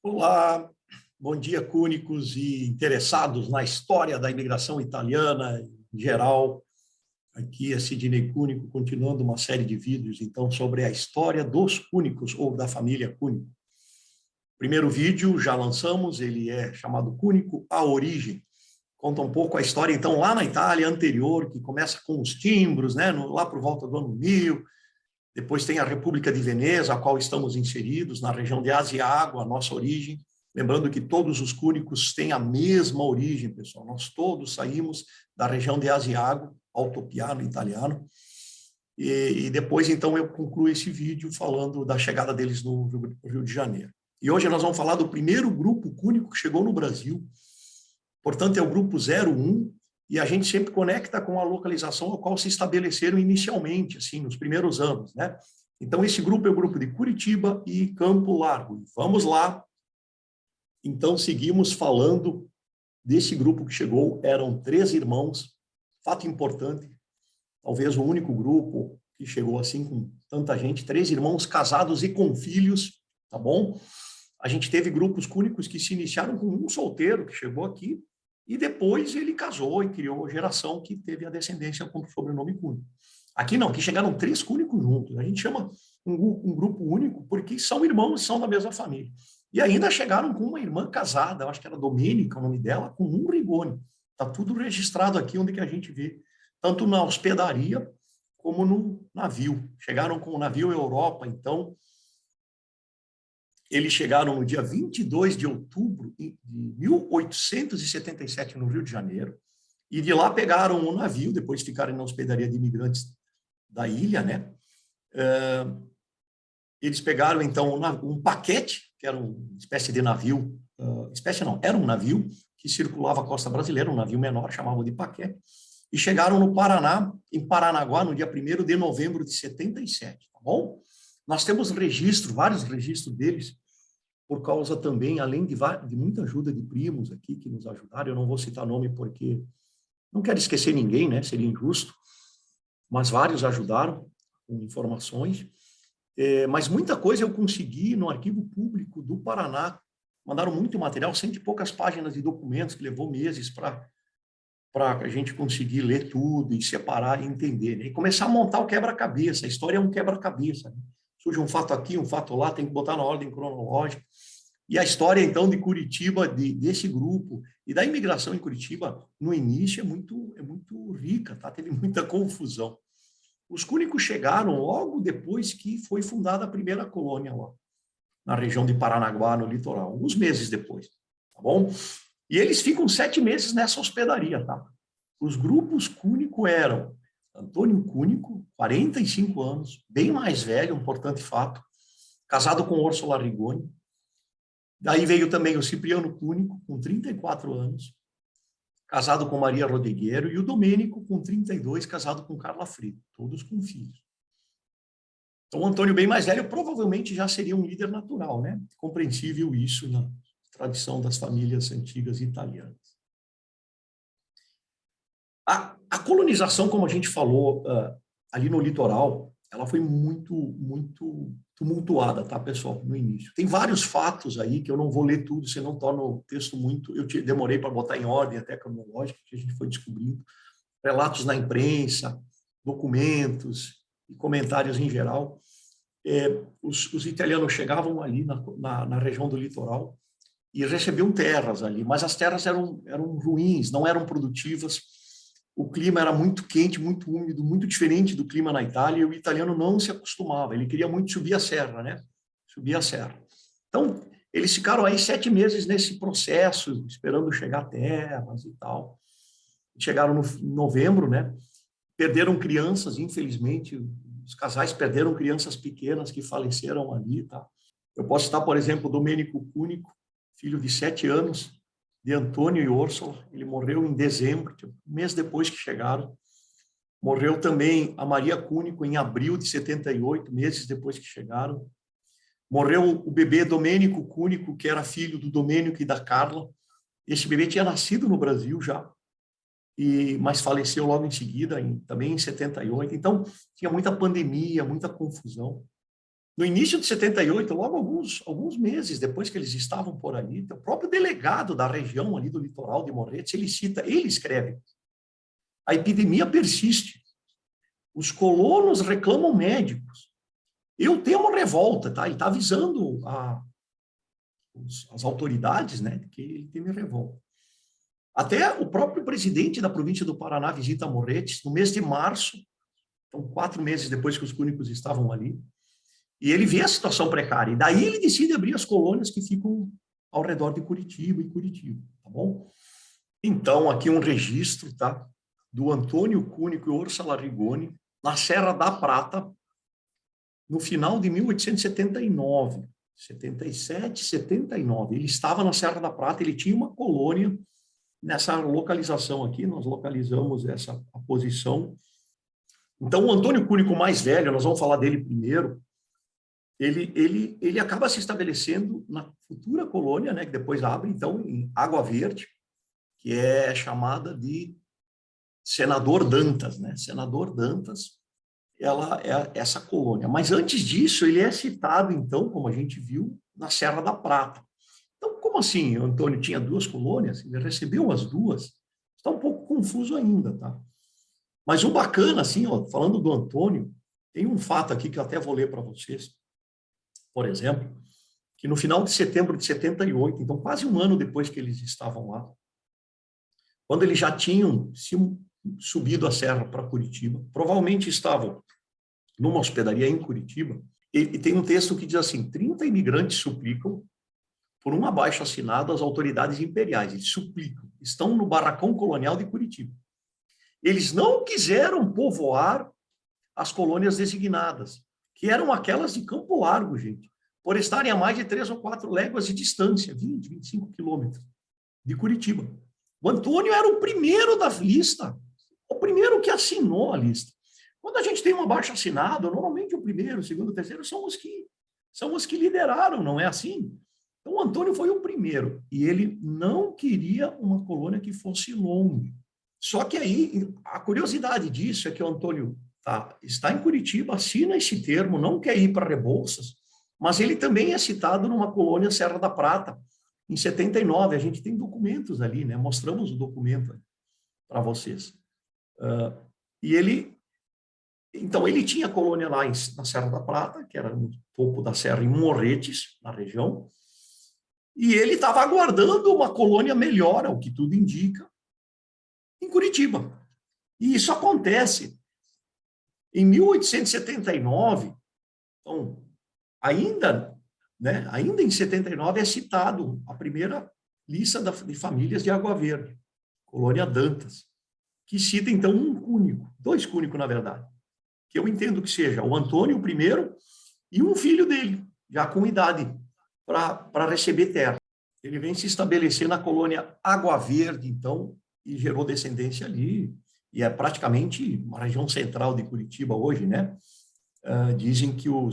Olá, bom dia, cúnicos e interessados na história da imigração italiana em geral. Aqui é Sidney Cúnico, continuando uma série de vídeos, então, sobre a história dos cúnicos ou da família Cúnico. Primeiro vídeo já lançamos, ele é chamado Cúnico, a Origem. Conta um pouco a história, então, lá na Itália anterior, que começa com os timbros, né, lá por volta do ano 1000. Depois tem a República de Veneza, a qual estamos inseridos, na região de Asiago, a nossa origem. Lembrando que todos os cúnicos têm a mesma origem, pessoal. Nós todos saímos da região de Asiago, Altopiano, italiano. E depois, então, eu concluo esse vídeo falando da chegada deles no Rio de Janeiro. E hoje nós vamos falar do primeiro grupo cúnico que chegou no Brasil. Portanto, é o grupo 01, e a gente sempre conecta com a localização ao qual se estabeleceram inicialmente, assim, nos primeiros anos, né? Então, esse grupo é o grupo de Curitiba e Campo Largo. Vamos lá. Então, seguimos falando desse grupo que chegou. Eram 3 irmãos. Fato importante, talvez o único grupo que chegou assim com tanta gente. 3 irmãos casados e com filhos, tá bom? A gente teve grupos cúnicos que se iniciaram com um solteiro que chegou aqui, e depois ele casou e criou a geração que teve a descendência com o sobrenome cúnico. Aqui não, aqui chegaram 3 cúnicos juntos. A gente chama um grupo único porque são irmãos e são da mesma família. E ainda chegaram com uma irmã casada, eu acho que era Domênica o nome dela, com um Rigoni. Está tudo registrado aqui onde que a gente vê, tanto na hospedaria como no navio. Chegaram com o navio Europa, então, eles chegaram no dia 22 de outubro de 1877 no Rio de Janeiro, e de lá pegaram um navio, depois ficaram na hospedaria de imigrantes da ilha, né? Eles pegaram, então, um paquete, que era uma espécie de navio, espécie não, era um navio que circulava a costa brasileira, um navio menor, chamavam de paquete, e chegaram no Paraná, em Paranaguá, no dia 1º de novembro de 77, tá bom? Nós temos registro, vários registros deles, por causa também, além de muita ajuda de primos aqui que nos ajudaram. Eu não vou citar nome porque não quero esquecer ninguém, né? Seria injusto, mas vários ajudaram com informações. Mas muita coisa eu consegui no arquivo público do Paraná. Mandaram muito material, 100 e poucas páginas de documentos, que levou meses para a gente conseguir ler tudo e separar e entender, né? E começar a montar o quebra-cabeça. A história é um quebra-cabeça, né? Surge um fato aqui, um fato lá, tem que botar na ordem cronológica. E a história, então, de Curitiba, desse grupo, e da imigração em Curitiba, no início, é muito rica, tá? Teve muita confusão. Os cúnicos chegaram logo depois que foi fundada a primeira colônia lá, na região de Paranaguá, no litoral, alguns meses depois, tá bom? E eles ficam 7 meses nessa hospedaria, tá? Os grupos cúnico eram Antônio Cúnico, 45 anos, bem mais velho, um importante fato, casado com Úrsula Rigoni. Daí veio também o Cipriano Cúnico, com 34 anos, casado com Maria Rodrigueiro, e o Domênico, com 32, casado com Carla Frito, todos com filhos. Então, o Antônio, bem mais velho, provavelmente já seria um líder natural, né? Compreensível isso na tradição das famílias antigas italianas. A colonização, como a gente falou, ali no litoral, ela foi muito tumultuada, tá, pessoal, no início. Tem vários fatos aí que eu não vou ler tudo, senão torna o texto muito... Eu demorei para botar em ordem até cronológica, que a gente foi descobrindo. Relatos na imprensa, documentos e comentários em geral. Os italianos chegavam ali na região do litoral e recebiam terras ali, mas as terras eram ruins, não eram produtivas. O clima era muito quente, muito úmido, muito diferente do clima na Itália, e o italiano não se acostumava, ele queria muito subir a serra, né? Subir a serra. Então, eles ficaram aí 7 meses nesse processo, esperando chegar terras e tal. Chegaram no novembro, né? Perderam crianças, infelizmente, os casais perderam crianças pequenas que faleceram ali, tá? Eu posso citar, por exemplo, o Domênico Cúnico, filho de 7 anos, de Antônio e Úrsula. Ele morreu em dezembro, um mês depois que chegaram. Morreu também a Maria Cúnico em abril de 78, meses depois que chegaram. Morreu o bebê Domênico Cúnico, que era filho do Domênico e da Carla. Esse bebê tinha nascido no Brasil já, mas faleceu logo em seguida, também em 78. Então, tinha muita pandemia, muita confusão. No início de 78, logo alguns meses depois que eles estavam por ali, o próprio delegado da região ali do litoral de Morretes, ele escreve: a epidemia persiste, os colonos reclamam médicos, eu temo revolta, tá? Ele está avisando as autoridades, né, que ele teme revolta. Até o próprio presidente da província do Paraná visita Morretes no mês de março, então 4 meses depois que os cúnicos estavam ali, e ele vê a situação precária, e daí ele decide abrir as colônias que ficam ao redor de Curitiba e Curitiba, tá bom? Então, aqui um registro, tá? Do Antônio Cúnico e Úrsula Rigoni, na Serra da Prata, no final de 1879, 77, 79. Ele estava na Serra da Prata, ele tinha uma colônia nessa localização aqui, nós localizamos a posição. Então, o Antônio Cúnico mais velho, nós vamos falar dele primeiro, ele acaba se estabelecendo na futura colônia, né, que depois abre, então, em Água Verde, que é chamada de Senador Dantas, né? Senador Dantas, ela é essa colônia. Mas antes disso, ele é citado, então, como a gente viu, na Serra da Prata. Então, como assim? O Antônio tinha 2 colônias, ele recebeu as 2, está um pouco confuso ainda, tá? Mas o bacana, assim, ó, falando do Antônio, tem um fato aqui que eu até vou ler para vocês, por exemplo, que no final de setembro de 78, então quase um ano depois que eles estavam lá, quando eles já tinham subido a serra para Curitiba, provavelmente estavam numa hospedaria em Curitiba, e tem um texto que diz assim: 30 imigrantes suplicam por um abaixo-assinado às autoridades imperiais. Eles suplicam, estão no barracão colonial de Curitiba. Eles não quiseram povoar as colônias designadas, que eram aquelas de Campo Largo, gente, por estarem a mais de 3 ou 4 léguas de distância, 20, 25 quilômetros, de Curitiba. O Antônio era o primeiro da lista, o primeiro que assinou a lista. Quando a gente tem um abaixo-assinado, normalmente o primeiro, o segundo, o terceiro são os que lideraram, não é assim? Então, o Antônio foi o primeiro, e ele não queria uma colônia que fosse longe. Só que aí, a curiosidade disso é que o Antônio está em Curitiba, assina esse termo, não quer ir para Rebouças, mas ele também é citado numa colônia Serra da Prata, em 79. A gente tem documentos ali, né? Mostramos o documento para vocês. Então, ele tinha colônia lá na Serra da Prata, que era no topo da serra, em Morretes, na região, e ele estava aguardando uma colônia melhor, ao que tudo indica, em Curitiba. E isso acontece em 1879, então, ainda em 79 é citado a primeira lista de famílias de Água Verde, colônia Dantas, que cita, então, um cúnico, 2 cúnicos, na verdade, que eu entendo que seja o Antônio, o primeiro, e um filho dele, já com idade, para receber terra. Ele vem se estabelecer na colônia Água Verde, então, e gerou descendência ali, e é praticamente uma região central de Curitiba hoje, né? Dizem que o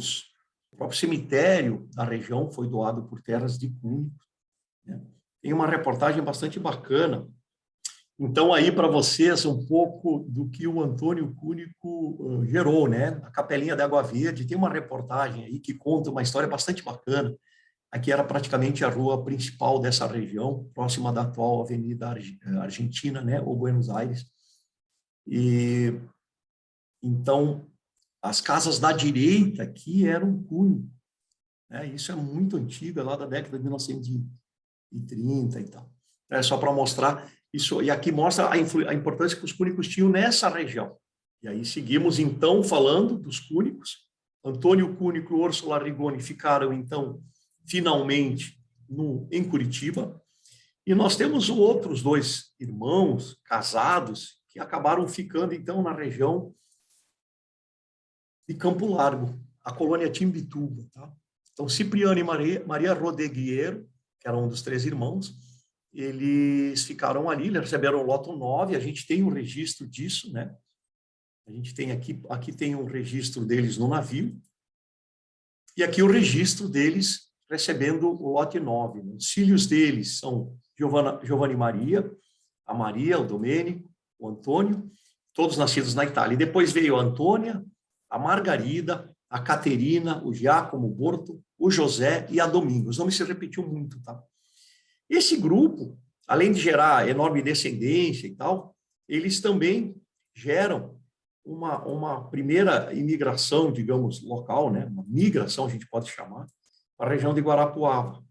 próprio cemitério da região foi doado por terras de cúnicos, né? Tem uma reportagem bastante bacana. Então, aí para vocês um pouco do que o Antônio Cúnico gerou, né? A Capelinha da Água Verde, tem uma reportagem aí que conta uma história bastante bacana. Aqui era praticamente a rua principal dessa região, próxima da atual Avenida Argentina, né? Ou Buenos Aires. E então, as casas da direita aqui eram cúnicos, né? Isso é muito antigo, é lá da década de 1930 e tal. É só para mostrar isso, e aqui mostra a importância que os cúnicos tinham nessa região. E aí seguimos, então, falando dos cúnicos. Antônio Cúnico e Úrsula Rigoni ficaram, então, finalmente em Curitiba. E nós temos outros 2 irmãos casados que acabaram ficando, então, na região de Campo Largo, a colônia Timbituba. Tá? Então, Cipriano e Maria Rodeguiero, que era um dos 3 irmãos, eles ficaram ali, eles receberam o loto 9, a gente tem um registro disso, né? A gente tem aqui tem um registro deles no navio, e aqui o registro deles recebendo o lote 9. Os filhos deles são Giovanni e Maria, a Maria, o Domênico, o Antônio, todos nascidos na Itália. E depois veio a Antônia, a Margarida, a Caterina, o Giacomo Borto, o José e a Domingos. O nome se repetiu muito, tá? Esse grupo, além de gerar enorme descendência e tal, eles também geram uma primeira imigração, digamos, local, né? Uma migração, a gente pode chamar, para a região de Guarapuava.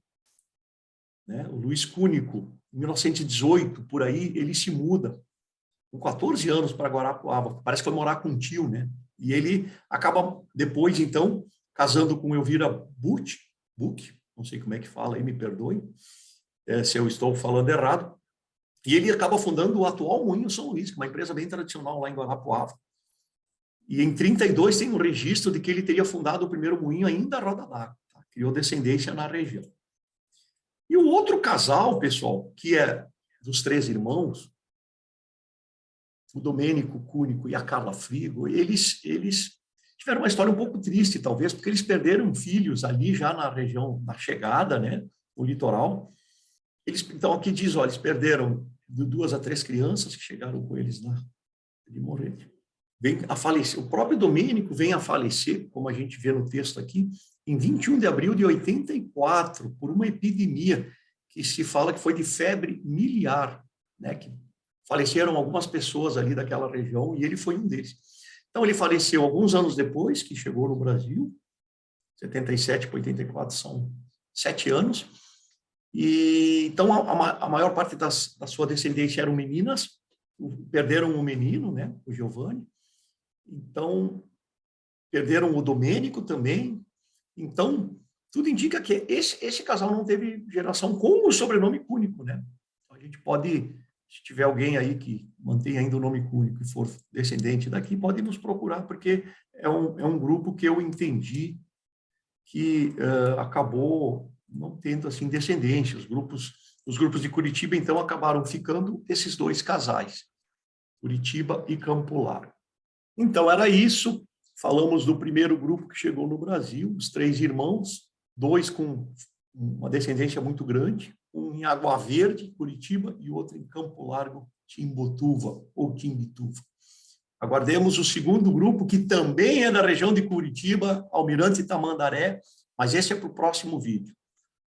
Né? O Luiz Cúnico, em 1918, por aí, ele se muda, com 14 anos, para Guarapuava. Parece que foi morar com um tio, né? E ele acaba, depois, então, casando com Elvira Buch, não sei como é que fala, aí me perdoe, se eu estou falando errado, e ele acaba fundando o atual Moinho São Luís, que é uma empresa bem tradicional lá em Guarapuava. E em 32 tem um registro de que ele teria fundado o primeiro moinho ainda à roda d'água, tá? Criou descendência na região. E o outro casal, pessoal, que é dos 3 irmãos, o Domênico Cúnico e a Carla Frigo, eles tiveram uma história um pouco triste, talvez, porque eles perderam filhos ali já na região da chegada, né, no litoral. Então, aqui diz, olha, eles perderam de 2 a 3 crianças que chegaram com eles de morrer. Vem a falecer. O próprio Domênico vem a falecer, como a gente vê no texto aqui, em 21 de abril de 84, por uma epidemia que se fala que foi de febre miliar, né, que faleceram algumas pessoas ali daquela região, e ele foi um deles. Então, ele faleceu alguns anos depois que chegou no Brasil, 77 para 84 são 7 anos, e então a maior parte da sua descendência eram meninas, perderam um menino, né, o Giovanni, então perderam o Domênico também, então tudo indica que esse casal não teve geração com o sobrenome Cúnico, né? Então, a gente pode, se tiver alguém aí que mantém ainda o nome Cúnico e for descendente daqui, pode nos procurar, porque é um grupo que eu entendi que acabou não tendo assim descendência. Os grupos de Curitiba, então, acabaram ficando esses 2 casais, Curitiba e Campo Largo. Então, era isso. Falamos do primeiro grupo que chegou no Brasil, os 3 irmãos, 2 com uma descendência muito grande, um em Água Verde, Curitiba, e outro em Campo Largo, Timbotuva, ou Timbituva. Aguardemos o segundo grupo, que também é da região de Curitiba, Almirante Tamandaré, mas esse é para o próximo vídeo.